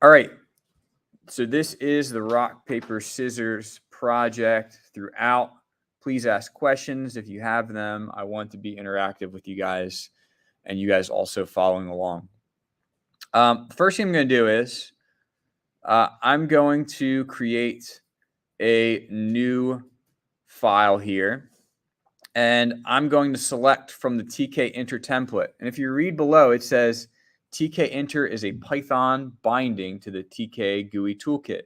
All right. So this is the rock, paper, scissors project throughout. Please ask questions if you have them. I want to be interactive with you guys and you guys also following along. First thing I'm going to do is I'm going to create a new file here. And I'm going to select from the tkinter template. And if you read below, it says tkinter is a Python binding to the TK GUI toolkit.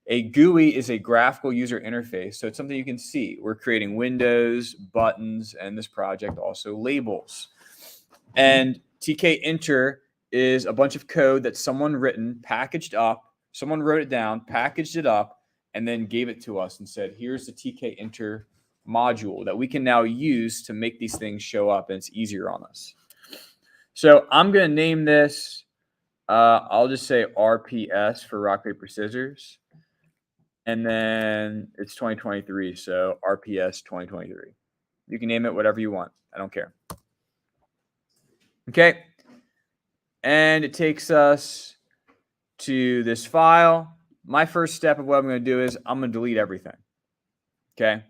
A GUI is a graphical user interface, so it's something you can see. We're creating windows, buttons, and this project also labels. And tkinter is a bunch of code that someone written, packaged up. Someone wrote it down, packaged it up, and then gave it to us and said, here's the tkinter module that we can now use to make these things show up, and it's easier on us. So I'm going to name this, I'll just say RPS for rock, paper, scissors. And then it's 2023, so RPS 2023. You can name it whatever you want. I don't care. Okay. And it takes us to this file. My first step of what I'm going to do is I'm going to delete everything. Okay.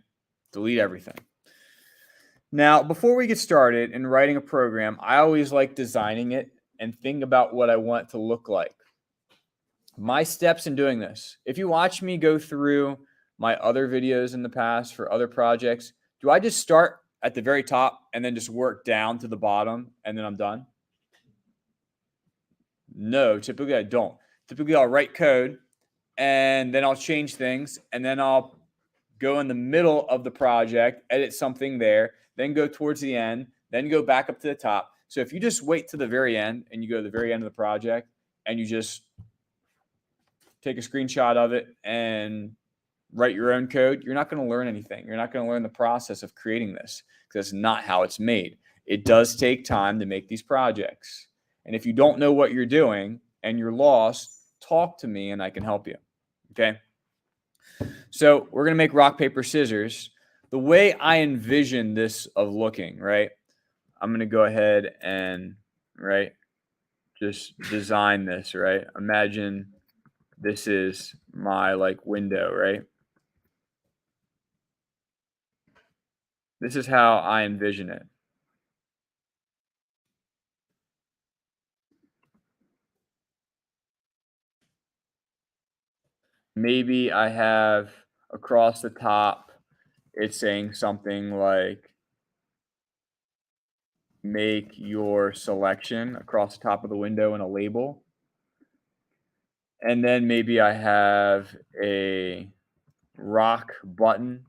Delete everything. Now, before we get started in writing a program, I always like designing it and think about what I want it to look like. My steps in doing this. If you watch me go through my other videos in the past for other projects, do I just start at the very top and then just work down to the bottom and then I'm done? No, typically I don't. Typically I'll write code and then I'll change things and then I'll go in the middle of the project, edit something there, then go towards the end, then go back up to the top. So if you just wait to the very end and you go to the very end of the project and you just take a screenshot of it and write your own code, you're not going to learn anything. You're not going to learn the process of creating this because that's not how it's made. It does take time to make these projects. And if you don't know what you're doing and you're lost, talk to me and I can help you. Okay. So we're going to make rock, paper, scissors. The way I envision this of looking, right? I'm going to go ahead and, right, just design this, right? Imagine this is my like window, right? This is how I envision it. Maybe I have across the top, it's saying something like, make your selection across the top of the window in a label. And then maybe I have a rock button.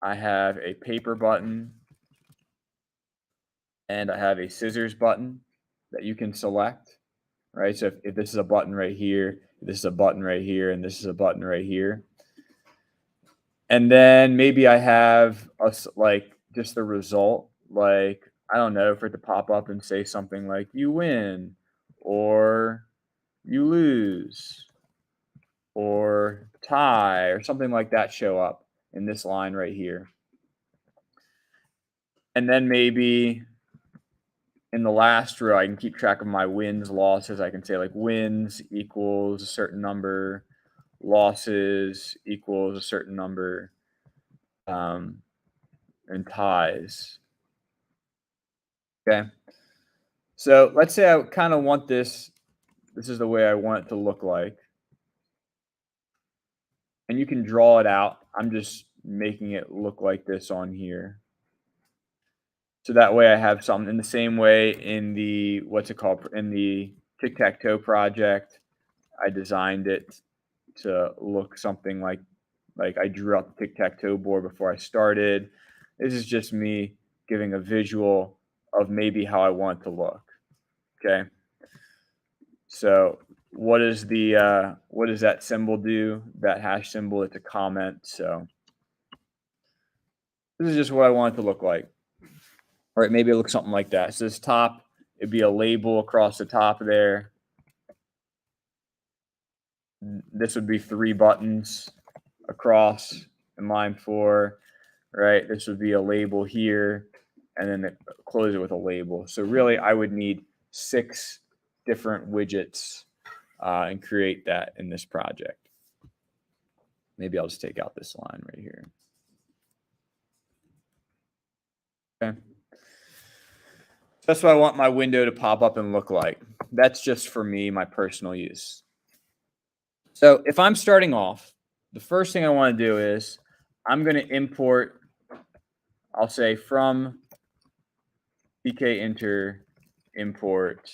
I have a paper button. And I have a scissors button that you can select, right? So if this is a button right here, this is a button right here, and this is a button right here. And then maybe I have like just the result, like, I don't know, for it to pop up and say something like you win or you lose or tie or something like that show up in this line right here. And then maybe in the last row, I can keep track of my wins, losses. I can say like wins equals a certain number, losses equals a certain number, and ties. Okay. So let's say I kind of want this. This is the way I want it to look like. And you can draw it out. I'm just making it look like this on here. So that way I have something in the same way in the, what's it called, in the tic-tac-toe project. I designed it to look something like I drew out the tic-tac-toe board before I started. This is just me giving a visual of maybe how I want it to look. Okay. So what does that symbol do? That hash symbol, it's a comment. So this is just what I want it to look like. All right, maybe it looks something like that. So this top, it'd be a label across the top there. This would be 3 buttons across in line 4, right? This would be a label here, and then close it with a label. So really, I would need 6 different widgets and create that in this project. Maybe I'll just take out this line right here. Okay. That's what I want my window to pop up and look like. That's just for me, my personal use. So if I'm starting off, the first thing I want to do is I'm going to import, I'll say from tkinter import,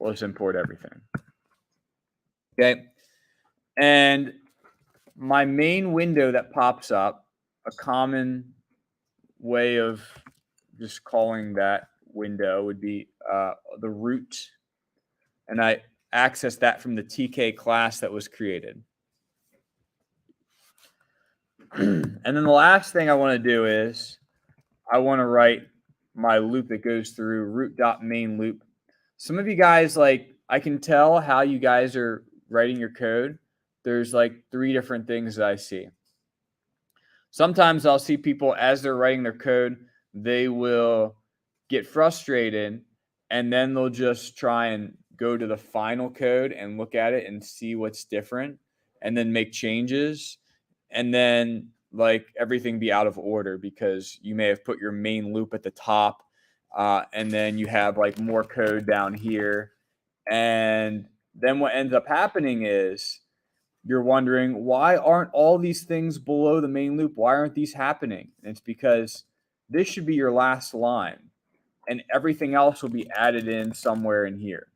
let's import everything. Okay. And my main window that pops up, a common way of just calling that window would be the root. And I access that from the TK class that was created. And then the last thing I want to do is I want to write my loop that goes through root.main loop. Some of you guys, like, I can tell how you guys are writing your code. There's like 3 different things that I see. Sometimes I'll see people as they're writing their code, they will get frustrated and then they'll just try and go to the final code and look at it and see what's different and then make changes. And then like everything be out of order because you may have put your main loop at the top and then you have like more code down here. And then what ends up happening is you're wondering, why aren't all these things below the main loop? Why aren't these happening? And it's because this should be your last line and everything else will be added in somewhere in here.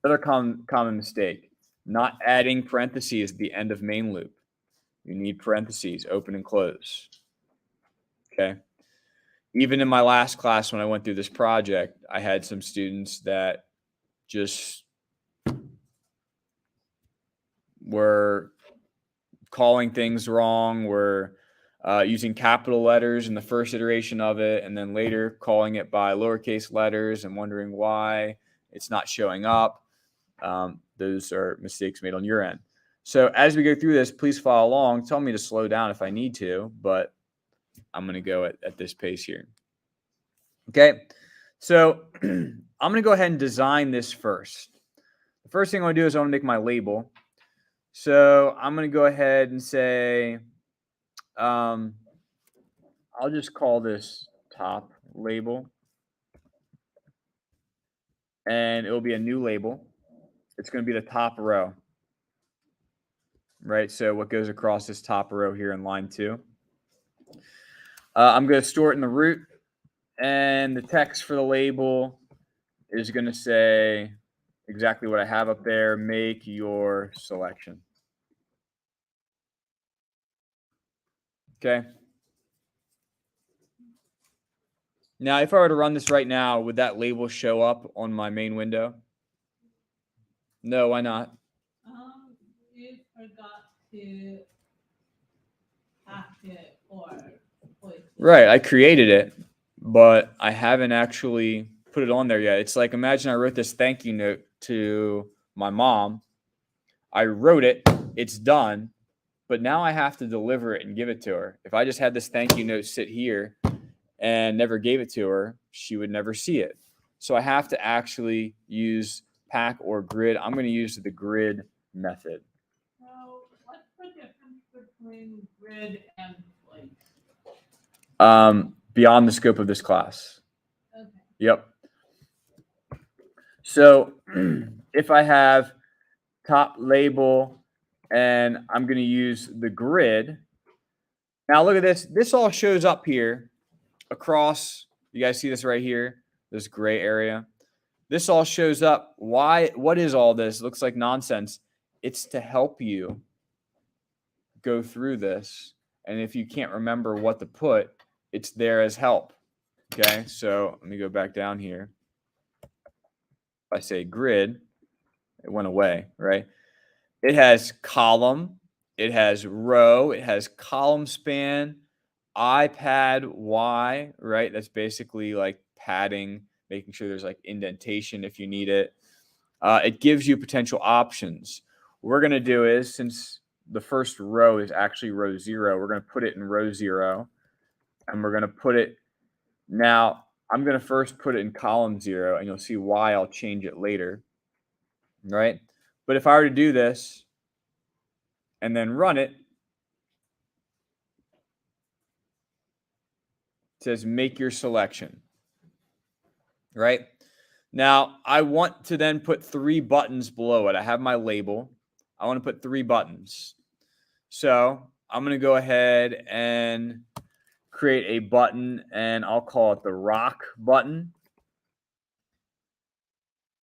Another common mistake, not adding parentheses at the end of main loop. You need parentheses, open and close. Okay. Even in my last class, when I went through this project, I had some students that just were calling things wrong, were using capital letters in the first iteration of it, and then later calling it by lowercase letters and wondering why it's not showing up. Those are mistakes made on your end. So as we go through this, please follow along. Tell me to slow down if I need to, but I'm going to go at this pace here. Okay, so I'm going to go ahead and design this first. The first thing I want to do is I want to make my label. So I'm going to go ahead and say, I'll just call this top label. And it will be a new label. It's going to be the top row. Right, so what goes across this top row here in line 2. I'm going to store it in the root. And the text for the label is going to say exactly what I have up there. Make your selection. Okay. Now, if I were to run this right now, would that label show up on my main window? No, why not? You forgot to hack it or right, I created it, but I haven't actually put it on there yet. It's like, imagine I wrote this thank you note to my mom. I wrote it, it's done, but now I have to deliver it and give it to her. If I just had this thank you note sit here and never gave it to her, she would never see it. So I have to actually use pack or grid. I'm going to use the grid method. So what's the difference between grid and place? Beyond the scope of this class. Okay. Yep. So if I have top label and I'm going to use the grid. Now look at this. This all shows up here across. You guys see this right here? This gray area. This all shows up. Why? What is all this? It looks like nonsense. It's to help you go through this. And if you can't remember what to put, it's there as help. Okay, so let me go back down here. If I say grid, it went away, right? It has column, it has row, it has column span, iPad Y, right? That's basically like padding, making sure there's like indentation if you need it. It gives you potential options. What we're going to do is, since the first row is actually row 0, we're going to put it in row 0. And we're going to put it, now I'm going to first put it in column 0, and you'll see why I'll change it later. right? But if I were to do this and then run it, it says make your selection, right? Now, I want to then put 3 buttons below it. I have my label. I want to put 3 buttons. So I'm going to go ahead and create a button, and I'll call it the rock button.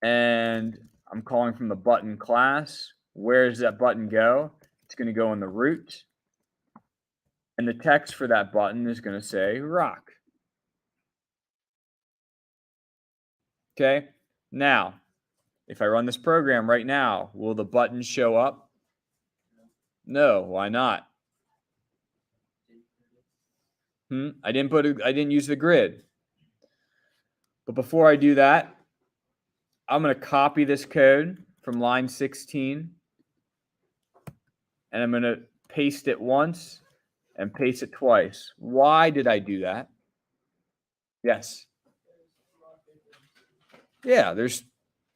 And I'm calling from the button class. Where does that button go? It's going to go in the root. And the text for that button is going to say rock. Okay. Now, if I run this program right now, will the button show up? No. Why not? I didn't use the grid. But before I do that, I'm going to copy this code from line 16, and I'm going to paste it once and paste it twice. Why did I do that? Yes. Yeah, there's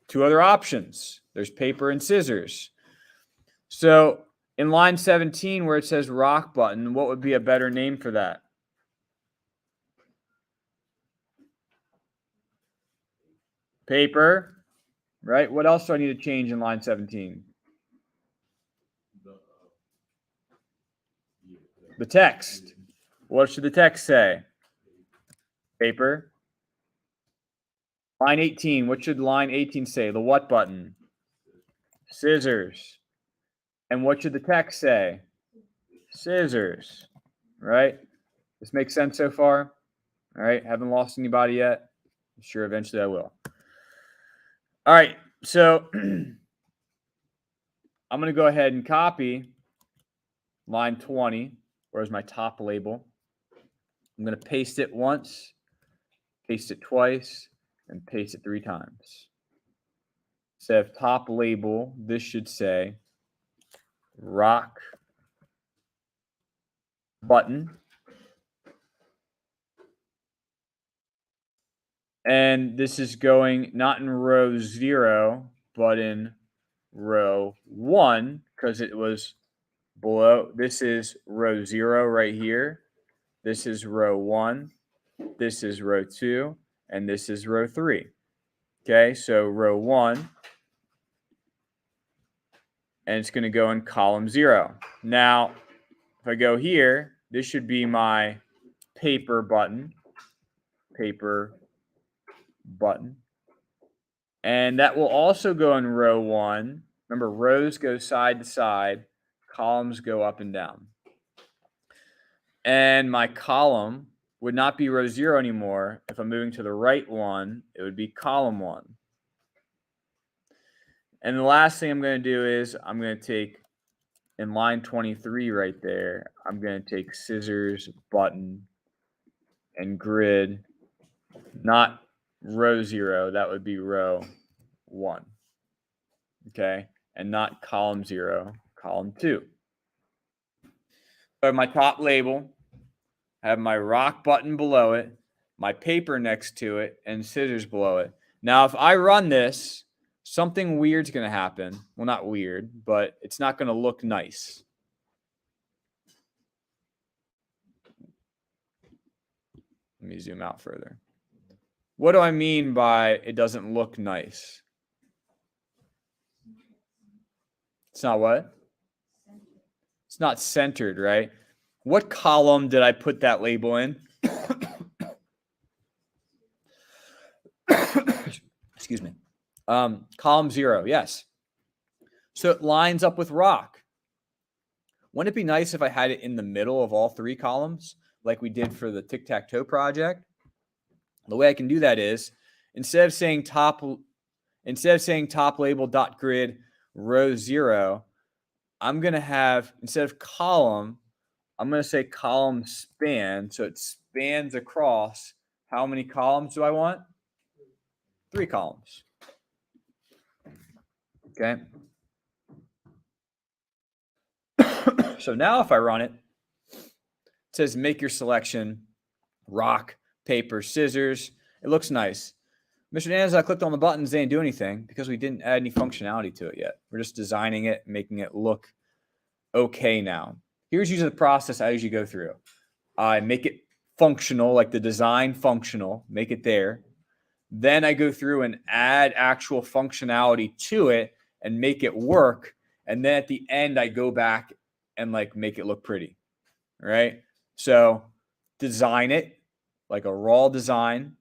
2 other options. There's paper and scissors. So in line 17, where it says rock button, what would be a better name for that? Paper, right? What else do I need to change in line 17? The text. What should the text say? Paper. Line 18. What should line 18 say? The what button? Scissors. And what should the text say? Scissors. Right? This makes sense so far? All right. Haven't lost anybody yet? I'm sure eventually I will. All right. So I'm going to go ahead and copy line 20. Where's my top label? I'm going to paste it once, paste it twice, and paste it 3 times. Instead of top label, this should say rock button. And this is going not in row 0, but in row 1, because it was below. This is row 0 right here. This is row 1. This is row 2. And this is row 3. Okay, so row 1. And it's going to go in column 0. Now, if I go here, this should be my paper button. Paper button. And that will also go in row 1. Remember, rows go side to side. Columns go up and down. And my column would not be row 0 anymore. If I'm moving to the right one, it would be column 1. And the last thing I'm going to do is I'm going to take, in line 23 right there, I'm going to take scissors, button, and grid, not row 0. That would be row 1. Okay? And not column 0, column 2. I have my top label, I have my rock button below it, my paper next to it, and scissors below it. Now, if I run this, something weird's going to happen. Well, not weird, but it's not going to look nice. Let me zoom out further. What do I mean by it doesn't look nice? It's not what? It's not centered, right? What column did I put that label in? Excuse me. Column 0, yes. So it lines up with rock. Wouldn't it be nice if I had it in the middle of all 3 columns, like we did for the tic-tac-toe project? The way I can do that is, instead of saying top label dot grid row 0, I'm going to have, instead of column, I'm going to say column span. So it spans across. How many columns do I want? 3 columns. Okay. So now if I run it, it says make your selection, rock, paper, scissors. It looks nice. Mr. Nanz, I clicked on the buttons, they didn't do anything because we didn't add any functionality to it yet. We're just designing it, making it look okay now. Here's usually the process I usually go through. I make it functional, like the design functional, make it there. Then I go through and add actual functionality to it and make it work. And then at the end, I go back and like make it look pretty, right? So design it like a raw design,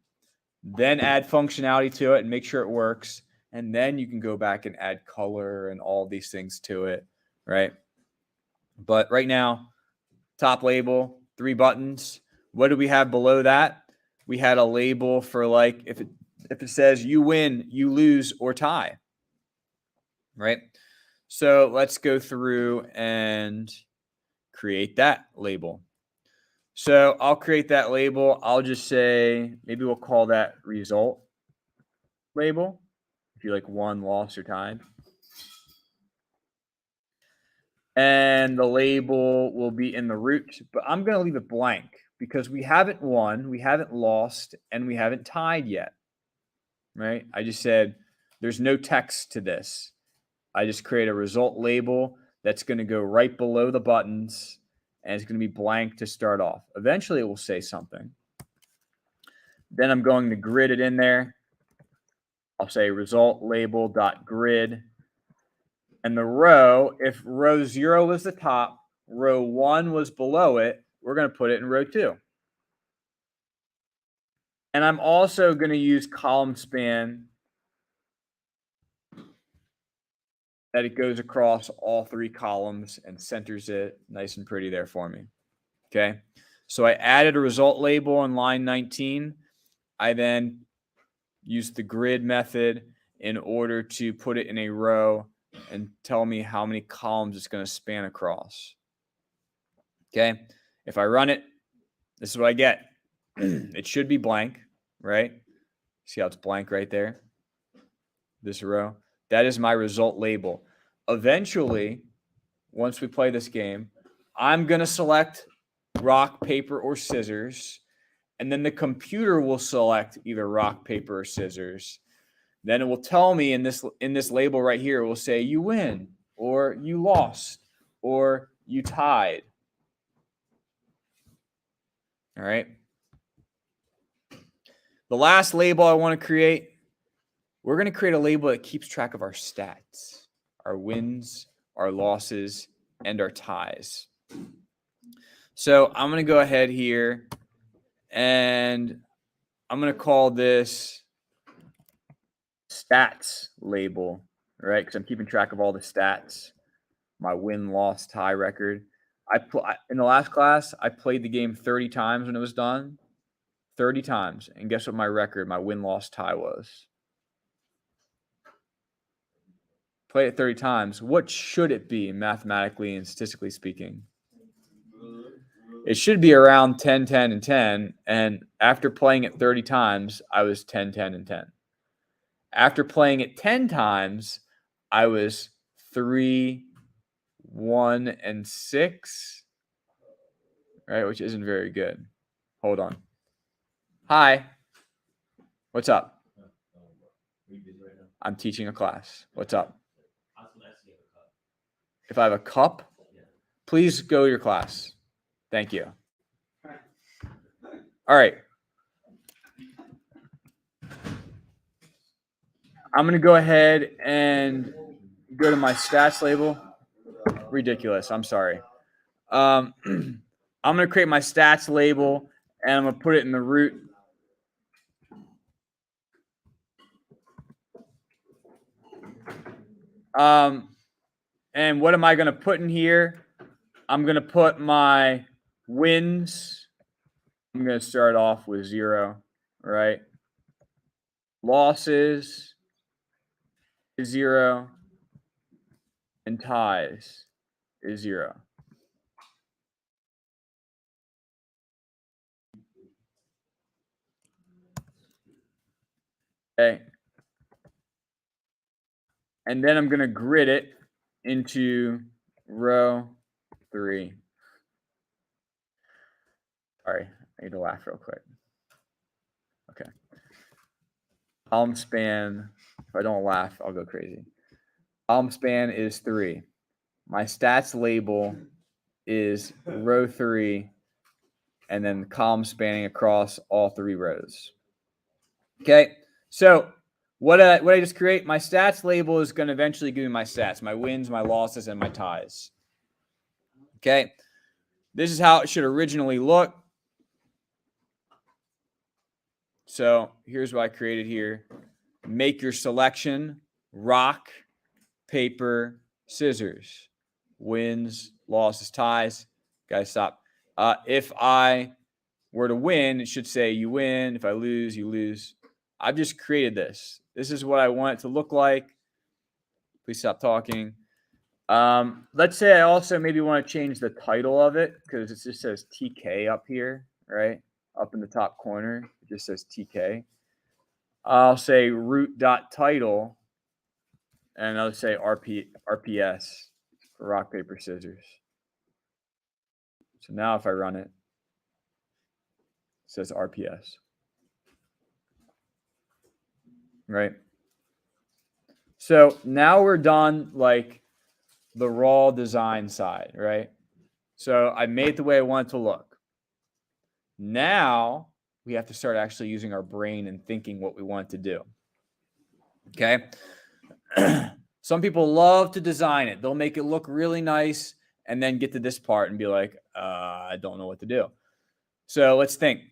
then add functionality to it and make sure it works. And then you can go back and add color and all these things to it, right? But right now, top label, 3 buttons. What do we have below that? We had a label for like if it says you win, you lose, or tie, right? So let's go through and create that label. So I'll create that label. I'll just say, maybe we'll call that result label. If you like won, lost, or tied. And the label will be in the root, but I'm going to leave it blank because we haven't won, we haven't lost, and we haven't tied yet, right? I just said there's no text to this. I just create a result label that's going to go right below the buttons, and it's going to be blank to start off. Eventually, it will say something. Then I'm going to grid it in there. I'll say result label dot grid. And the row, if row 0 was the top, row 1 was below it, we're going to put it in row 2. And I'm also going to use column span that it goes across all 3 columns and centers it nice and pretty there for me. Okay. So I added a result label on line 19. I then used the grid method in order to put it in a row and tell me how many columns it's going to span across. Okay. If I run it, this is what I get. It should be blank, right? See how it's blank right there? This row. That is my result label. Eventually, once we play this game, I'm going to select rock, paper, or scissors. And then the computer will select either rock, paper, or scissors. Then it will tell me in this label right here, it will say you win, or you lost, or you tied. All right. The last label I want to create, we're going to create a label that keeps track of our stats, our wins, our losses, and our ties. So I'm going to go ahead here and I'm going to call this stats label, right? Because I'm keeping track of all the stats, my win, loss, tie record. In the last class, I played the game 30 times when it was done. 30 times. And guess what my record, my win, loss, tie was? Play it 30 times. What should it be mathematically and statistically speaking? It should be around 10, 10, and 10. And after playing it 30 times, I was 10, 10, and 10. After playing it 10 times, I was 3, 1, and 6. Right, which isn't very good. Hold on. Hi. What's up? I'm teaching a class. What's up? If I have a cup, please go to your class. Thank you. All right. I'm going to go ahead and go to my stats label. Ridiculous. I'm sorry. I'm going to create my stats label, and I'm going to put it in the root. And what am I going to put in here? I'm going to put my wins. I'm going to start off with 0, right? Losses is 0, and ties is 0. Okay. And then I'm going to grid it into row 3. Sorry, I need to laugh real quick. Okay. Column span, if I don't laugh, I'll go crazy. Column span is 3. My stats label is row 3, and then the column spanning across all 3 rows. Okay, so what I just create, my stats label is going to eventually give me my stats, my wins, my losses, and my ties. Okay, this is how it should originally look. So here's what I created here. Make your selection, rock, paper, scissors. Wins, losses, ties. Guys, stop. If I were to win, it should say you win. If I lose, you lose. I've just created this. This is what I want it to look like. Please stop talking. Let's say I also maybe want to change the title of it because it just says TK up here, right? Up in the top corner, it just says TK. I'll say root.title, and I'll say RPS for rock, paper, scissors. So now if I run it, it says RPS. Right? So now we're done like the raw design side, right? So I made it the way I want it to look. Now we have to start actually using our brain and thinking what we want to do. Okay? Some people love to design it. They'll make it look really nice and then get to this part and be like, I don't know what to do. So let's think.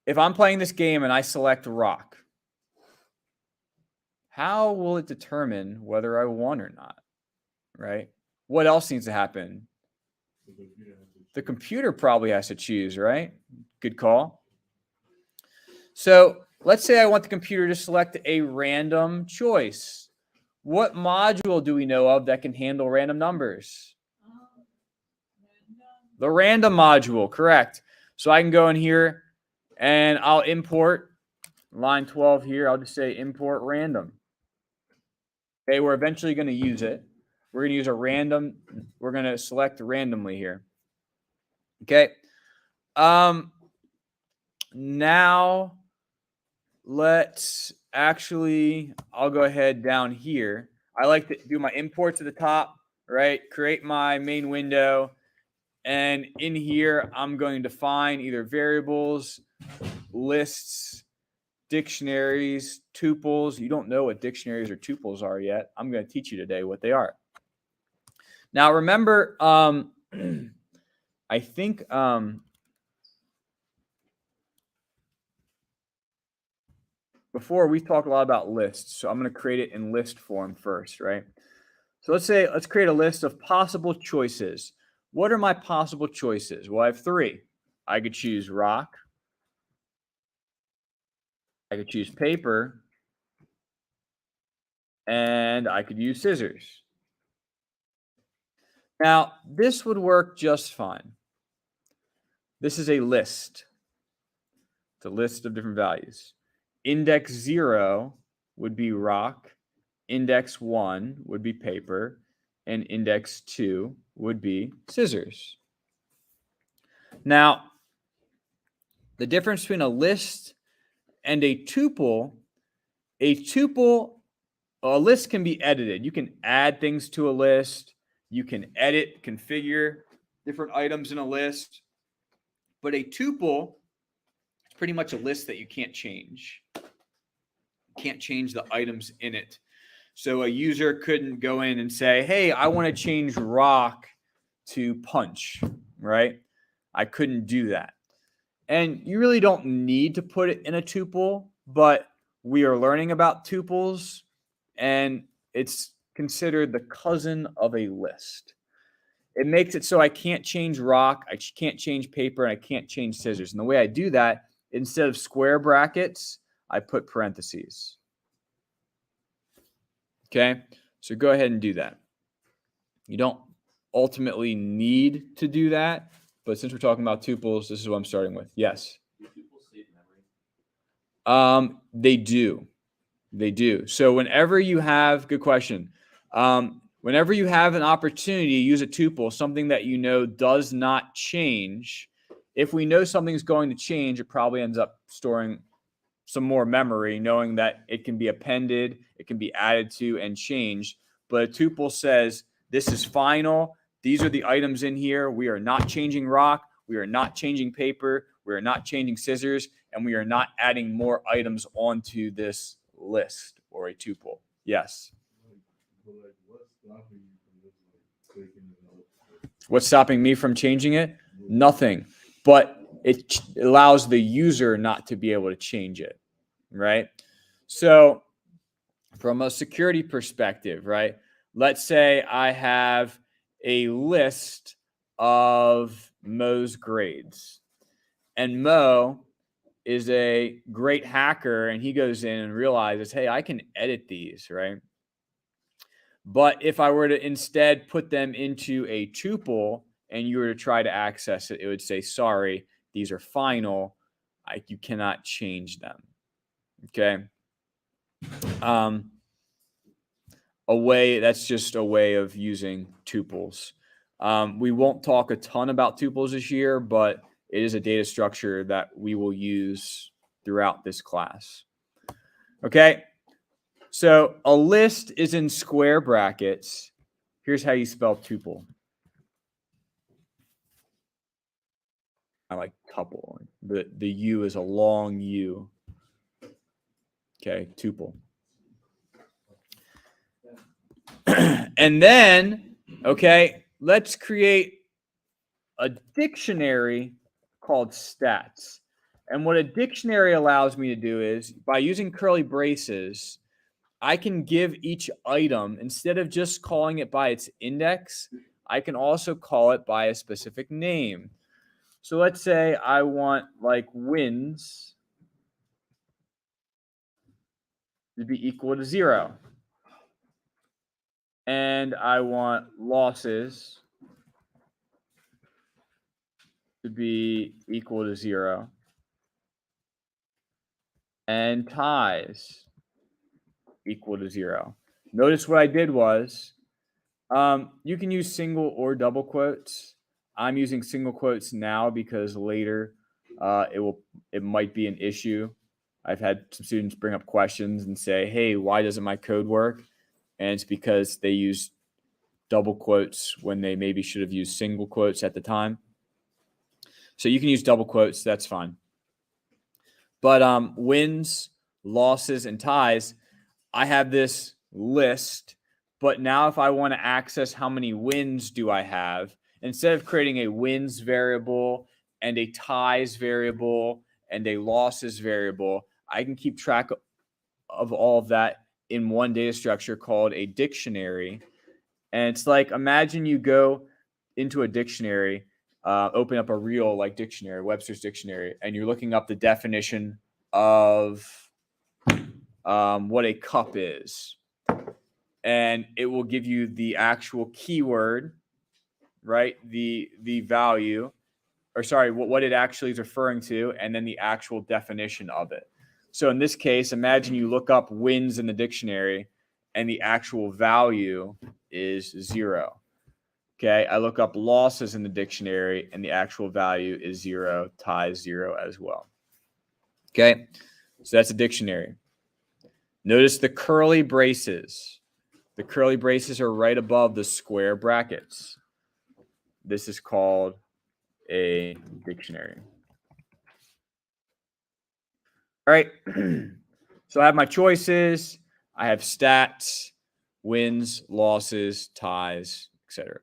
If I'm playing this game and I select rock, how will it determine whether I won or not? Right? What else needs to happen? The computer probably has to choose, right? Good call. So let's say I want the computer to select a random choice. What module do we know of that can handle random numbers? The random module, correct. So I can go in here and I'll import line 12 here. I'll just say import random. Okay, we're eventually going to use it. We're going to use a random. We're going to select randomly here. Okay. Now let's actually, I'll go ahead down here. I like to do my imports at the top, right? Create my main window. And in here, I'm going to define either variables, lists, dictionaries, tuples. You don't know what dictionaries or tuples are yet. I'm going to teach you today what they are. Now, remember, I think before we talked a lot about lists. So I'm going to create it in list form first, right? So let's create a list of possible choices. What are my possible choices? Well, I have 3. I could choose rock. I could choose paper. And I could use scissors. Now, this would work just fine. This is a list. It's a list of different values. Index 0 would be rock. Index 1 would be paper. And index 2 would be scissors. Now, the difference between a list and a tuple, a list can be edited. You can add things to a list. You can edit, configure different items in a list. But a tuple is pretty much a list that you can't change. You can't change the items in it. So a user couldn't go in and say, hey, I want to change rock to punch, right? I couldn't do that. And you really don't need to put it in a tuple, but we are learning about tuples, and it's considered the cousin of a list. It makes it so I can't change rock, I can't change paper, and I can't change scissors. And the way I do that, instead of square brackets, I put parentheses. Okay, so go ahead and do that. You don't ultimately need to do that, but since we're talking about tuples, this is what I'm starting with. Yes? Do tuples save memory? They do. They do. So whenever you have, good question. Whenever you have an opportunity to use a tuple, something that you know does not change, if we know something's going to change, it probably ends up storing some more memory, knowing that it can be appended, it can be added to and changed. But a tuple says, this is final. These are the items in here. We are not changing rock. We are not changing paper. We are not changing scissors. And we are not adding more items onto this list or a tuple. Yes. What's stopping me from changing it? Nothing. But it allows the user not to be able to change it, right? So from a security perspective, right? Let's say I have a list of Mo's grades, and Mo is a great hacker, and he goes in and realizes, hey, I can edit these, right? But if I were to instead put them into a tuple and you were to try to access it, it would say, sorry, these are final. You cannot change them. Okay. That's just a way of using tuples. We won't talk a ton about tuples this year, but it is a data structure that we will use throughout this class. Okay. So a list is in square brackets. Here's how you spell tuple. I like tuple. The U is a long U. Okay, tuple. And then, okay, let's create a dictionary called stats. And what a dictionary allows me to do is, by using curly braces, I can give each item, instead of just calling it by its index, I can also call it by a specific name. So let's say I want like wins to be equal to 0. And I want losses to be equal to 0. And ties equal to 0. Notice what I did was, you can use single or double quotes. I'm using single quotes now because later it might be an issue. I've had some students bring up questions and say, hey, why doesn't my code work? And it's because they use double quotes when they maybe should have used single quotes at the time. So you can use double quotes, that's fine. But wins, losses, and ties, I have this list, but now if I want to access how many wins do I have, instead of creating a wins variable and a ties variable and a losses variable, I can keep track of all of that in one data structure called a dictionary. And it's like, imagine you go into a dictionary, open up a real like dictionary, Webster's dictionary, and you're looking up the definition of what a cup is. And it will give you the actual keyword, right? The value, or sorry, what it actually is referring to, and then the actual definition of it. So in this case, imagine you look up wins in the dictionary and the actual value is 0. Okay, I look up losses in the dictionary and the actual value is 0, ties 0 as well. Okay, so that's a dictionary. Notice the curly braces. The curly braces are right above the square brackets. This is called a dictionary. All right, so I have my choices. I have stats, wins, losses, ties, etc.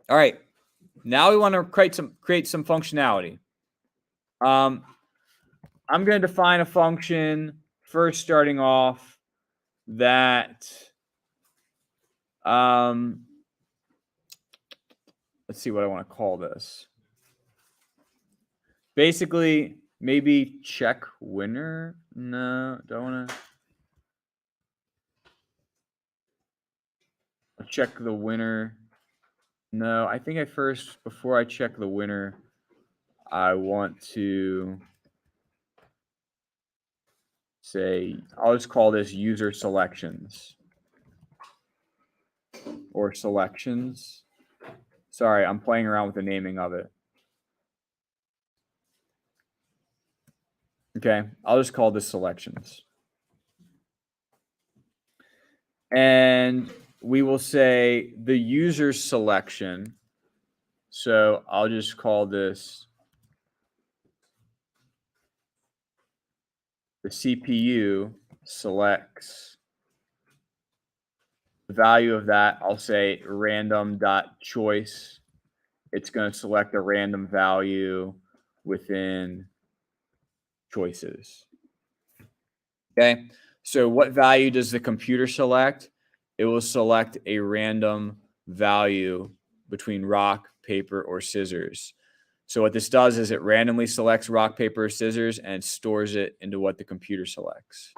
All right, now we want to create some functionality. I'm going to define a function first, starting off that let's see what I want to call this. Basically, maybe check winner. No, don't want to. Check the winner. No, I think before I check the winner, I want to say, I'll just call this user selections or selections. Sorry, I'm playing around with the naming of it. Okay, I'll just call this selections. And we will say the user selection. So I'll just call this the CPU selects. The value of that, I'll say random.choice. It's going to select a random value within choices. Okay, so what value does the computer select? It will select a random value between rock, paper, or scissors. So what this does is it randomly selects rock, paper, or scissors and stores it into what the computer selects.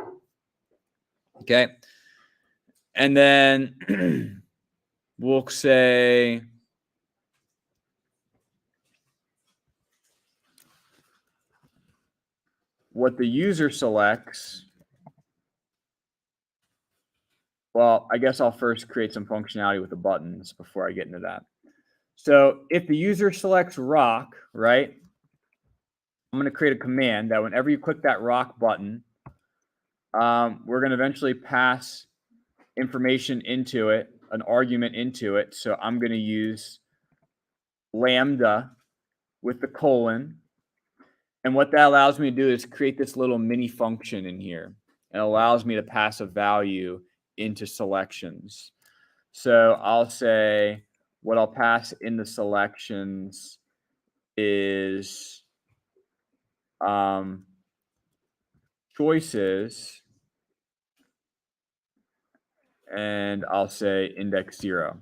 Okay, and then we'll say what the user selects. Well, I guess I'll first create some functionality with the buttons before I get into that. So if the user selects rock, right, I'm going to create a command that whenever you click that rock button, we're going to eventually pass information into it, an argument into it. So I'm going to use lambda with the colon. And what that allows me to do is create this little mini function in here. It allows me to pass a value into selections. So I'll say what I'll pass in the selections is choices, and I'll say index 0.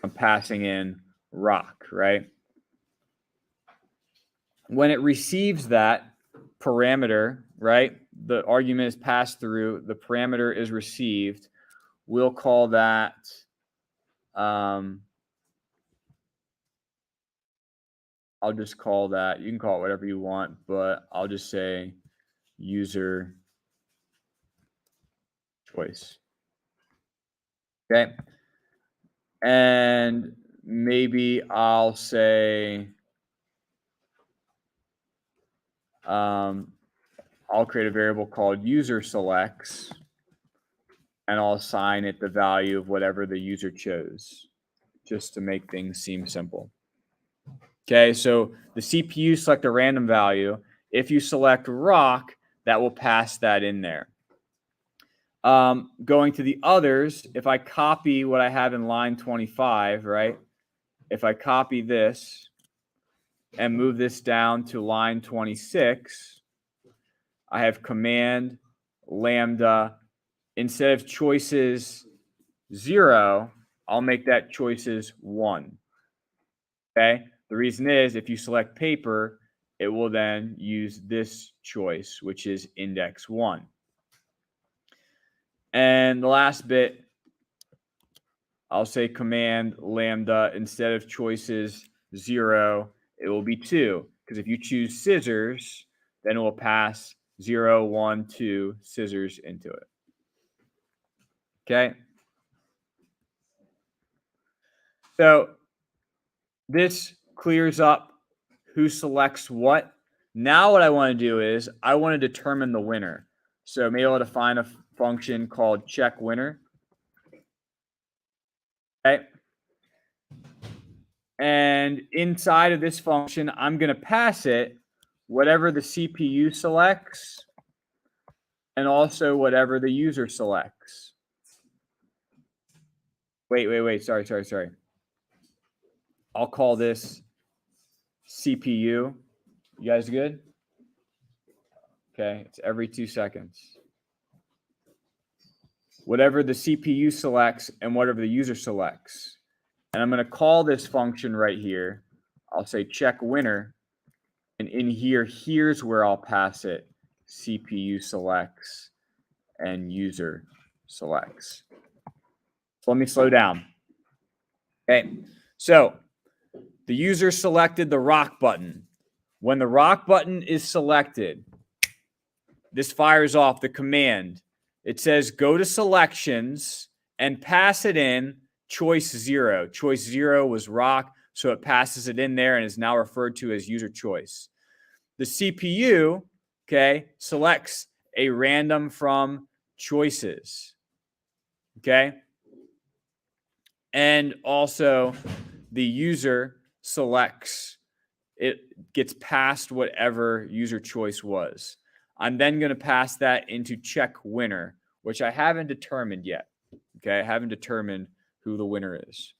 I'm passing in rock, right? When it receives that parameter, right, the argument is passed through, the parameter is received, we'll call that I'll just call that, you can call it whatever you want, but I'll just say user choice. Okay. And maybe I'll say, I'll create a variable called user selects, and I'll assign it the value of whatever the user chose, just to make things seem simple. Okay, so the CPU select a random value. If you select rock, that will pass that in there. Going to the others, if I copy what I have in line 25, right? If I copy this and move this down to line 26, I have command lambda. Instead of choices 0, I'll make that choices 1. Okay, the reason is if you select paper, it will then use this choice, which is index 1. And the last bit, I'll say command lambda. Instead of choices 0, it will be 2. Because if you choose scissors, then it will pass 0, 1, 2 scissors into it. Okay. So this clears up who selects what. Now what I want to do is I want to determine the winner. So maybe I'll define a function called check winner. Okay. And inside of this function, I'm going to pass it whatever the CPU selects and also whatever the user selects. Wait. Sorry. I'll call this CPU. You guys good? Okay, it's every 2 seconds. Whatever the CPU selects and whatever the user selects. And I'm going to call this function right here. I'll say check winner. And in here, here's where I'll pass it. CPU selects and user selects. So let me slow down. Okay, so the user selected the rock button. When the rock button is selected, this fires off the command. It says go to selections and pass it in choice 0. Choice 0 was rock, so it passes it in there and is now referred to as user choice. The CPU okay, selects a random from choices, okay? And also the user selects, it gets past whatever user choice was. I'm then going to pass that into check winner, which I haven't determined yet. Okay, I haven't determined who the winner is.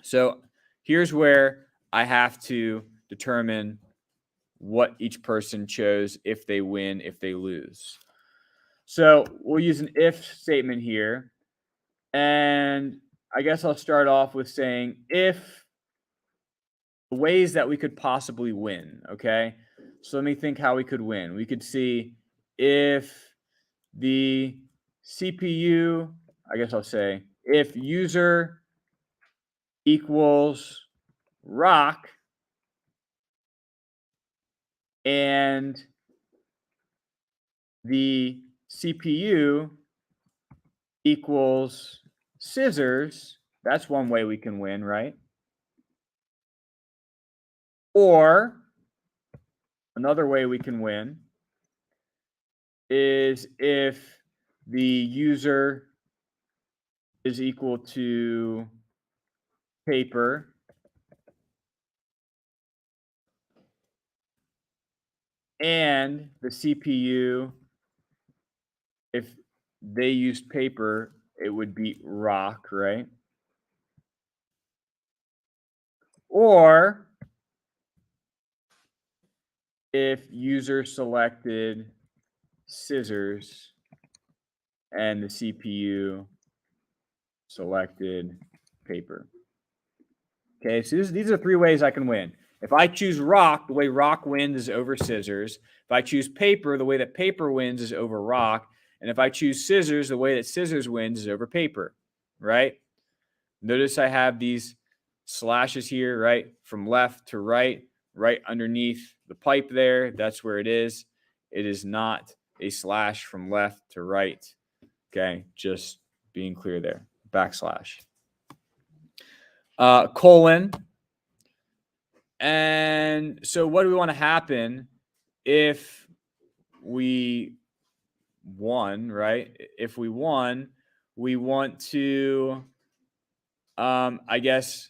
So here's where I have to determine what each person chose, if they win, if they lose. So we'll use an if statement here. And I guess I'll start off with saying if ways that we could possibly win, okay? So let me think how we could win. We could see if the CPU, I guess I'll say, if user equals rock and the CPU equals scissors, that's one way we can win, right? Or another way we can win is if the user is equal to paper and the CPU, if they used paper, it would be rock, right? Or if user selected scissors and the CPU selected paper. Okay, so these are 3 ways I can win. If I choose rock, the way rock wins is over scissors. If I choose paper, the way that paper wins is over rock. And if I choose scissors, the way that scissors wins is over paper, right? Notice I have these slashes here, right? From left to right, right underneath the pipe there. That's where it is. It is not a slash from left to right. Okay, just being clear there. Backslash. Colon. And so what do we want to happen if we won, right? If we won, we want to, I guess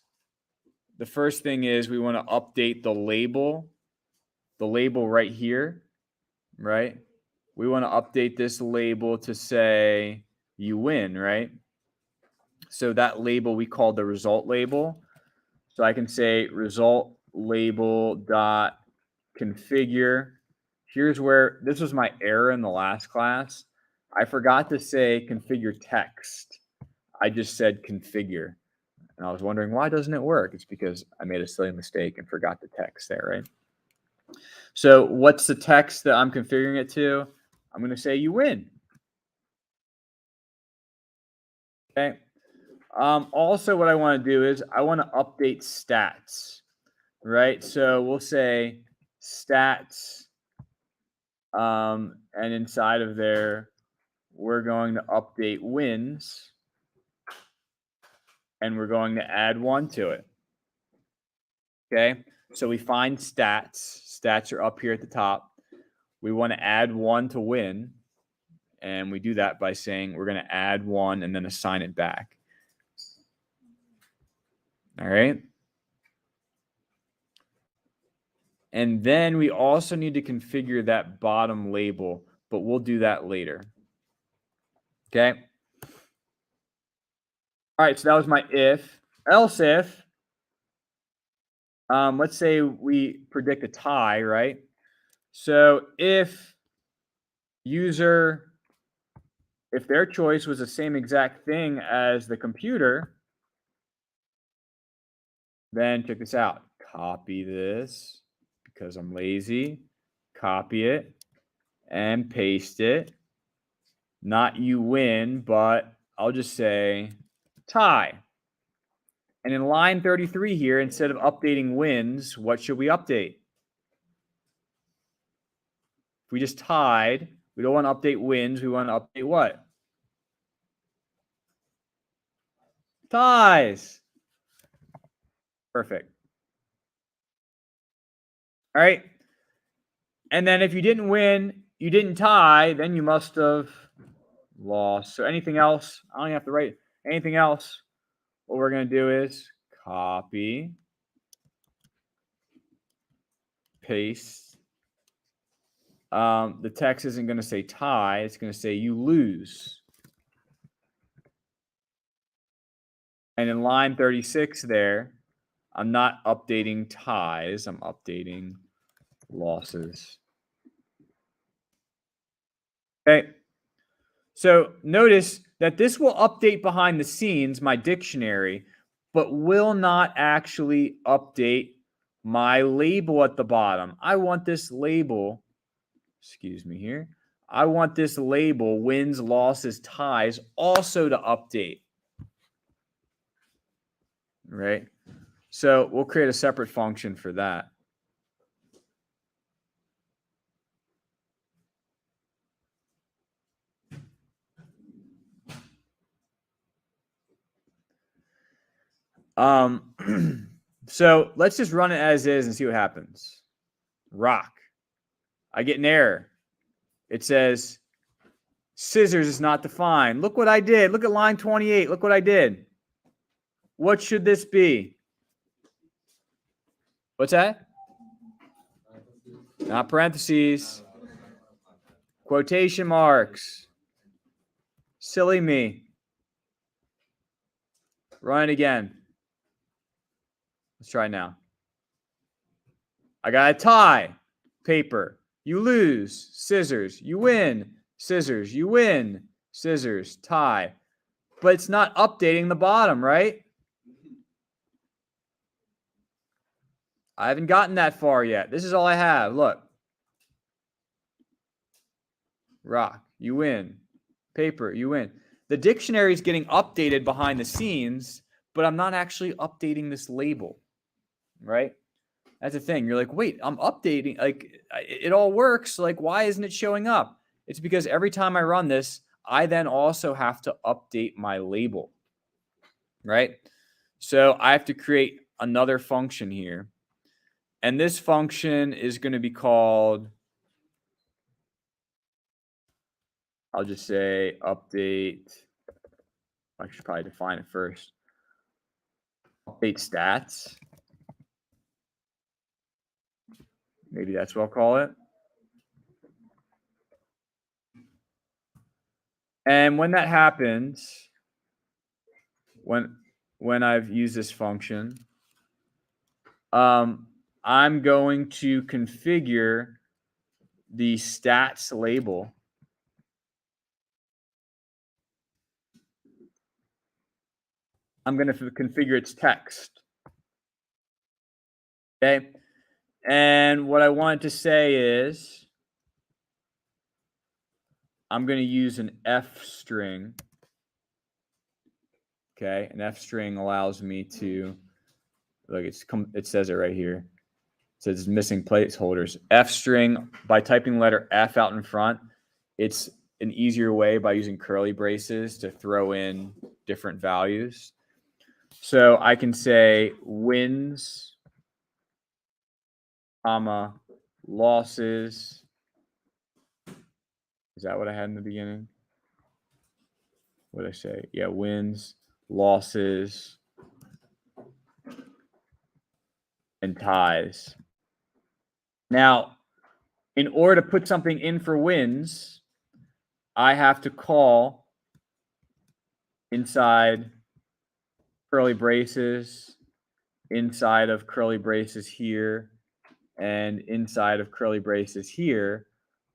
the first thing is we want to update the label right here, right? We want to update this label to say you win, right? So that label we call the result label. So I can say result label dot configure. Here's where this was my error in the last class. I forgot to say configure text. I just said configure. And I was wondering, why doesn't it work? It's because I made a silly mistake and forgot the text there, right? So what's the text that I'm configuring it to? I'm going to say you win. Okay. Also, what I want to do is I want to update stats, right? So we'll say stats, and inside of there, we're going to update wins, and we're going to add 1 to it. Okay, so we find stats. Stats are up here at the top. We want to add 1 to win, and we do that by saying we're going to add 1 and then assign it back. All right. And then we also need to configure that bottom label, but we'll do that later. Okay. All right, so that was my if. Else if, let's say we predict a tie, right? So if user, if their choice was the same exact thing as the computer, then check this out. Copy this because I'm lazy. Copy it and paste it. Not you win, but I'll just say tie. And in line 33 here, instead of updating wins, what should we update? If we just tied, we don't want to update wins. We want to update what? Ties. Perfect. All right. And then if you didn't win, you didn't tie, then you must have lost. So anything else, I don't even have to write anything else. What we're going to do is copy, paste. The text isn't going to say tie. It's going to say you lose. And in line 36 there, I'm not updating ties. I'm updating losses. Okay. So notice that this will update behind the scenes my dictionary, but will not actually update my label at the bottom. I want this label, excuse me here. I want this label, wins, losses, ties, also to update. Right? So we'll create a separate function for that. So let's just run it as is and see what happens. Rock. I get an error. It says scissors is not defined. Look what I did. Look at line 28. Look what I did. What should this be? What's that? Not parentheses. Quotation marks. Silly me. Run it again. Let's try now. I got a tie. Paper. You lose. Scissors. You win. Scissors. You win. Scissors. Tie. But it's not updating the bottom, right? I haven't gotten that far yet. This is all I have. Look. Rock. You win. Paper. You win. The dictionary is getting updated behind the scenes, but I'm not actually updating this label, right? That's the thing. You're like, wait, I'm updating. Like, it all works. Like, why isn't it showing up? It's because every time I run this, I then also have to update my label, right? So I have to create another function here. And this function is going to be called, I'll just say update. I should probably define it first. Update stats. Maybe that's what I'll call it. And when that happens, when I've used this function, I'm going to configure the stats label. I'm going to configure its text. Okay. And what I want to say is I'm going to use an F string. Okay. An F string allows me to, look, it says it right here. It says it's missing placeholders. F string, by typing letter F out in front, it's an easier way by using curly braces to throw in different values. So I can say wins, comma, losses. Is that what I had in the beginning? What did I say? Yeah, wins, losses, and ties. Now, in order to put something in for wins, I have to call inside curly braces, inside of curly braces here, and inside of curly braces here,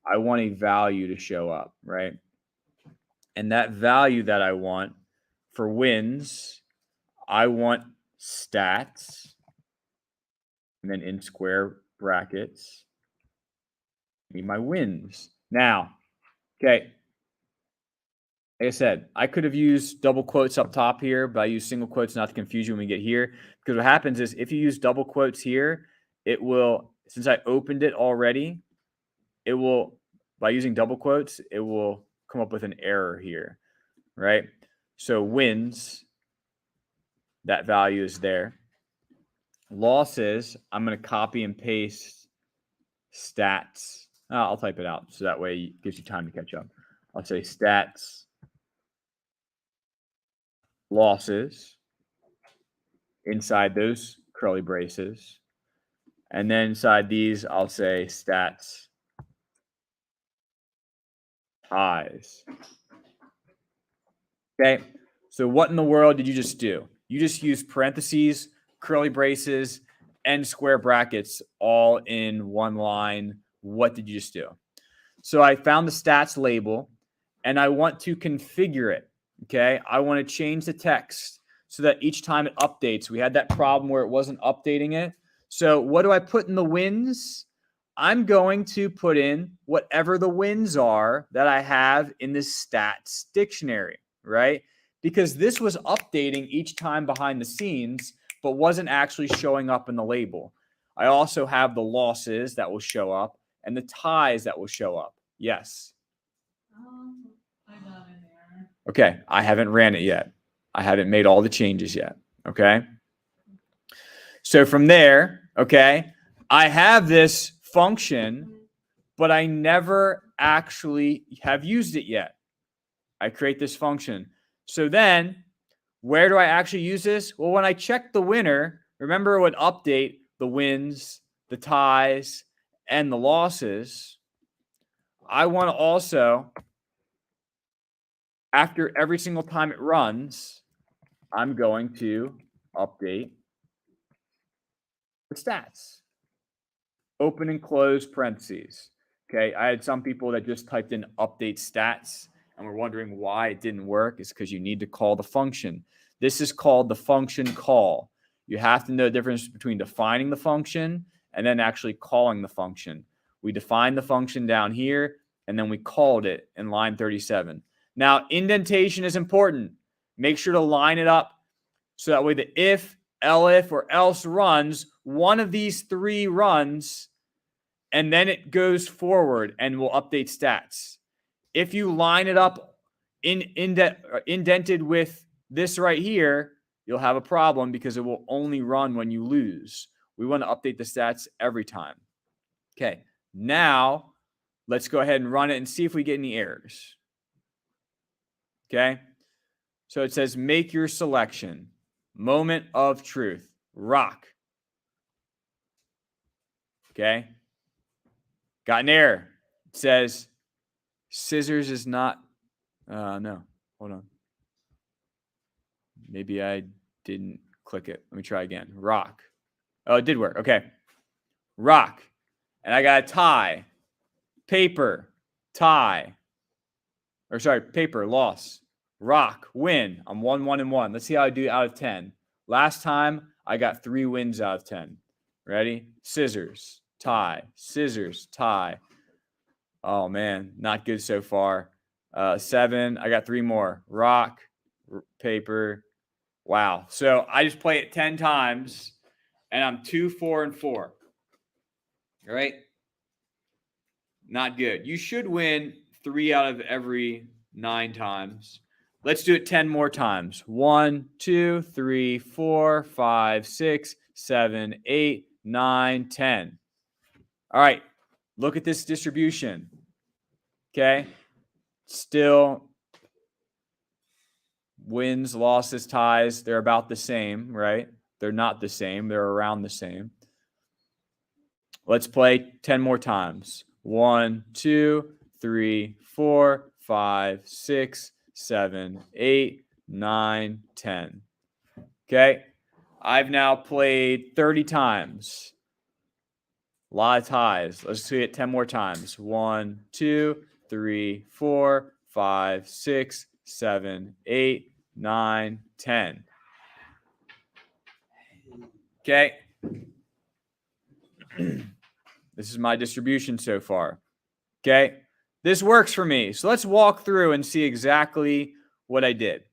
I want a value to show up, right? And that value that I want for wins, I want stats, and then in square brackets, need my wins. Now, okay, like I said, I could have used double quotes up top here, but I use single quotes not to confuse you when we get here. Because what happens is if you use double quotes here, it will, since I opened it already, it will, by using double quotes, it will come up with an error here, right? So wins, that value is there. Losses, I'm going to copy and paste stats I'll type it out so that way it gives you time to catch up. I'll say stats, losses, inside those curly braces. And then inside these, I'll say stats, ties. Okay, so what in the world did you just do? You just used parentheses, curly braces, and square brackets all in one line. What did you just do? So I found the stats label and I want to configure it. Okay, I want to change the text so that each time it updates, we had that problem where it wasn't updating it. So what do I put in the wins? I'm going to put in whatever the wins are that I have in this stats dictionary, right? Because this was updating each time behind the scenes, but wasn't actually showing up in the label. I also have the losses that will show up and the ties that will show up. Yes. I got an error. Okay, I haven't ran it yet. I haven't made all the changes yet. Okay. So from there, okay, I have this function, but I never actually have used it yet. I create this function. So then, where do I actually use this? Well, when I check the winner, remember it would update the wins, the ties, and the losses. I want to also, after every single time it runs, I'm going to update the stats. Open and close parentheses. Okay, I had some people that just typed in update stats and were wondering why it didn't work. It's because you need to call the function. This is called the function call. You have to know the difference between defining the function and then actually calling the function. We defined the function down here, and then we called it in line 37. Now, indentation is important. Make sure to line it up so that way the if, elif, or else runs, one of these three runs, and then it goes forward and will update stats. If you line it up indented with this right here, you'll have a problem because it will only run when you lose. We want to update the stats every time. Okay, now let's go ahead and run it and see if we get any errors. Okay, so it says make your selection. Moment of truth. Rock. Okay. Got an error. It says scissors is not. No. Hold on. Maybe I didn't click it. Let me try again. Rock. Oh, it did work. Okay. Rock. And I got a tie. Paper. Tie. Or sorry, paper. Loss. Rock. Win. I'm 1-1-1. Let's see how I do out of 10. Last time I got 3 wins out of 10. Ready? Scissors. Tie. Scissors. Tie. Oh, man. Not good so far. 7. I got 3 more. Rock. Paper. Wow. So I just play it 10 times, and I'm 2, 4, and 4. All right? Not good. You should win 3 out of every 9 times. Let's do it 10 more times. 1, 2, 3, 4, 5, 6, 7, 8, 9, 10. All right. Look at this distribution. Okay. Still wins, losses, ties. They're about the same, right? They're not the same. They're around the same. Let's play 10 more times. 1, 2, 3, 4, 5, 6, 7, 8, 9, 10. Okay. I've now played 30 times. A lot of ties. Let's see it 10 more times. 1, 2, 3, 4, 5, 6, 7, 8, 9, 10. Okay. This is my distribution so far. Okay. This works for me. So let's walk through and see exactly what I did.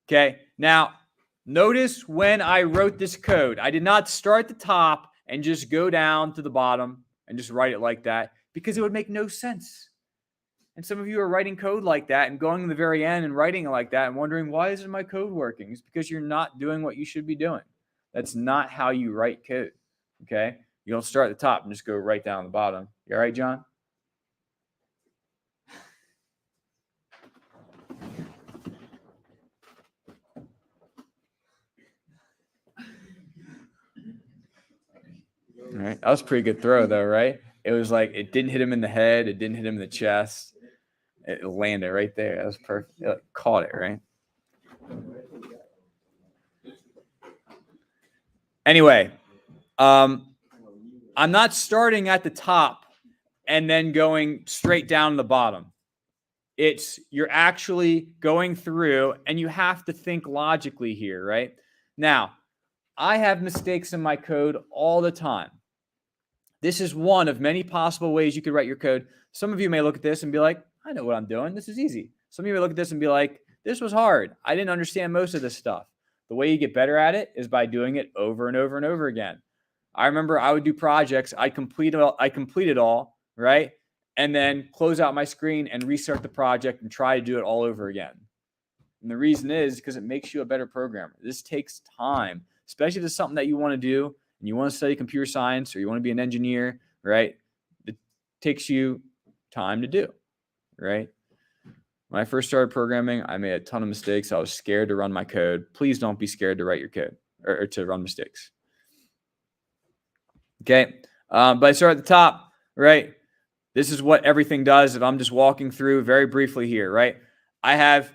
Okay. Now, notice when I wrote this code, I did not start at the top and just go down to the bottom and just write it like that because it would make no sense. And some of you are writing code like that and going to the very end and writing it like that and wondering, why isn't my code working? It's because you're not doing what you should be doing. That's not how you write code. Okay. You don't start at the top and just go right down the bottom. You all right, John? All right. That was a pretty good throw, though, right? It was like it didn't hit him in the head. It didn't hit him in the chest. It landed right there. That was perfect. It caught it, right? Anyway, I'm not starting at the top and then going straight down the bottom. You're actually going through, and you have to think logically here, right? Now, I have mistakes in my code all the time. This is one of many possible ways you could write your code. Some of you may look at this and be like, I know what I'm doing. This is easy. Some of you may look at this and be like, this was hard. I didn't understand most of this stuff. The way you get better at it is by doing it over and over and over again. I remember I would do projects. I complete it all, right? And then close out my screen and restart the project and try to do it all over again. And the reason is because it makes you a better programmer. This takes time, especially if it's something that you want to do and you want to study computer science or you want to be an engineer, right? It takes you time to do, right? When I first started programming, I made a ton of mistakes. I was scared to run my code. Please don't be scared to write your code or to run mistakes. Okay. But I start at the top, right? This is what everything does. If I'm just walking through very briefly here, right? I've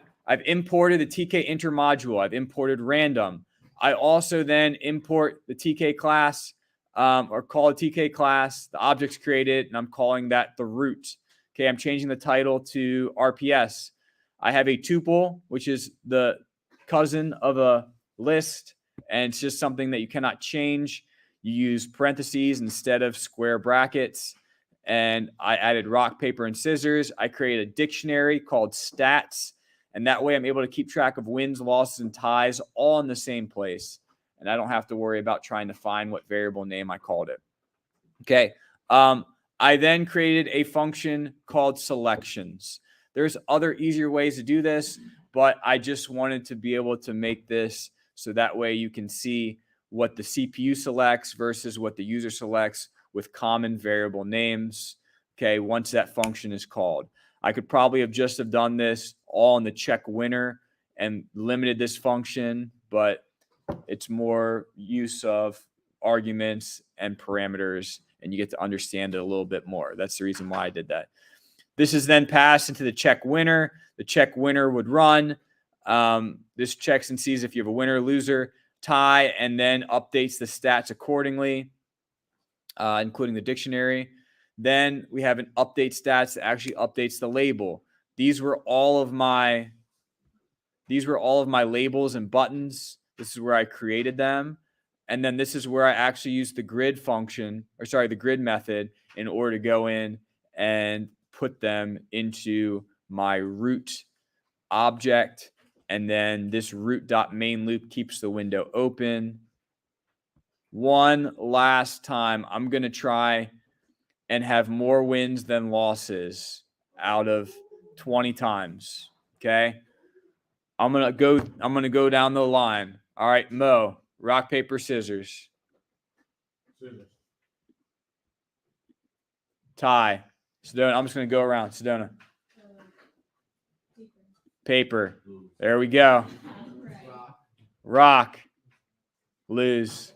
imported the TK intermodule. I've imported random. I also then import the TK class or call a TK class. The object's created, and I'm calling that the root. Okay, I'm changing the title to RPS. I have a tuple, which is the cousin of a list, and it's just something that you cannot change. You use parentheses instead of square brackets. And I added rock, paper, and scissors. I created a dictionary called stats. And that way I'm able to keep track of wins, losses, and ties all in the same place. And I don't have to worry about trying to find what variable name I called it. Okay. I then created a function called selections. There's other easier ways to do this, but I just wanted to be able to make this so that way you can see what the CPU selects versus what the user selects with common variable names. Okay, once that function is called. I could probably have done this all in the check winner and limited this function, but it's more use of arguments and parameters, and you get to understand it a little bit more. That's the reason why I did that. This is then passed into the check winner. The check winner would run. This checks and sees if you have a winner, loser, tie, and then updates the stats accordingly, including the dictionary. Then we have an update stats that actually updates the label. These were all of my labels and buttons. This is where I created them. And then this is where I actually used the grid function, the grid method in order to go in and put them into my root object. And then this root.main loop keeps the window open. One last time, I'm going to try and have more wins than losses out of 20 times. Okay. I'm going to go down the line. All right, Mo, rock, paper, scissors. Scissors. Tie. Sedona. I'm just going to go around. Sedona. Paper. There we go. Rock. Lose.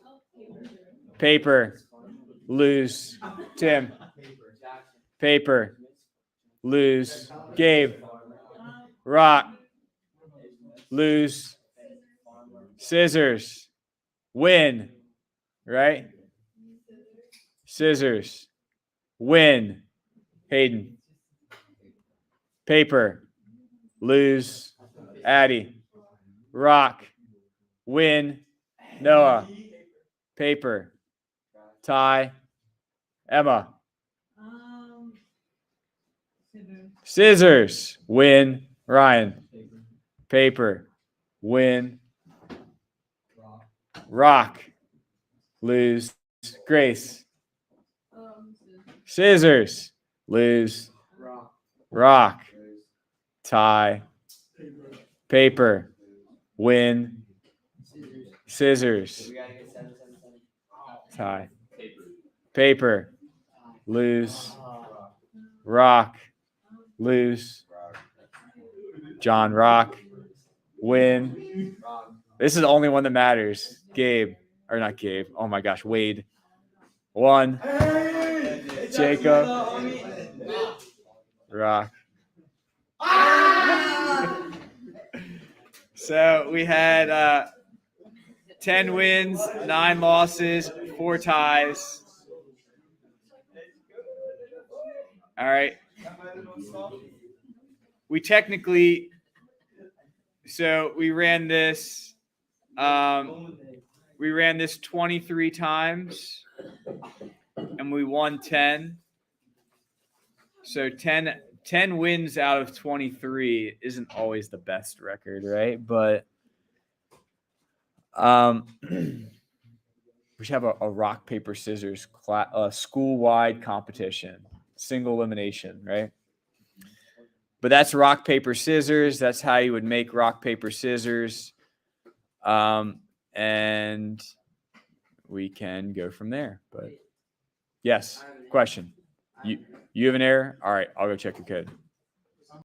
Paper. Lose. Tim. Paper. Lose. Gabe. Rock. Lose. Scissors. Win. Right? Scissors. Win. Hayden. Paper. Lose. Addie. Rock. Win. Noah. Paper. Tie. Emma. Scissors. Win. Ryan. Paper. Win. Rock. Lose. Grace. Scissors. Lose. Rock. Tie. Paper. Win. Scissors. Tie. Paper. Lose. Rock. Lose. John, rock. Win. This is the only one that matters. Gabe. Or not Gabe. Oh my gosh. Wade. 1. Jacob. Rock. So we had 10 wins, 9 losses, 4 ties. All right. We technically, so we ran this 23 times and we won 10. So 10 wins out of 23 isn't always the best record, right? But we should have a rock, paper, scissors school-wide competition, single elimination, right? But that's rock, paper, scissors. That's how you would make rock, paper, scissors. And we can go from there. But yes, question. You have an error? All right, I'll go check your code.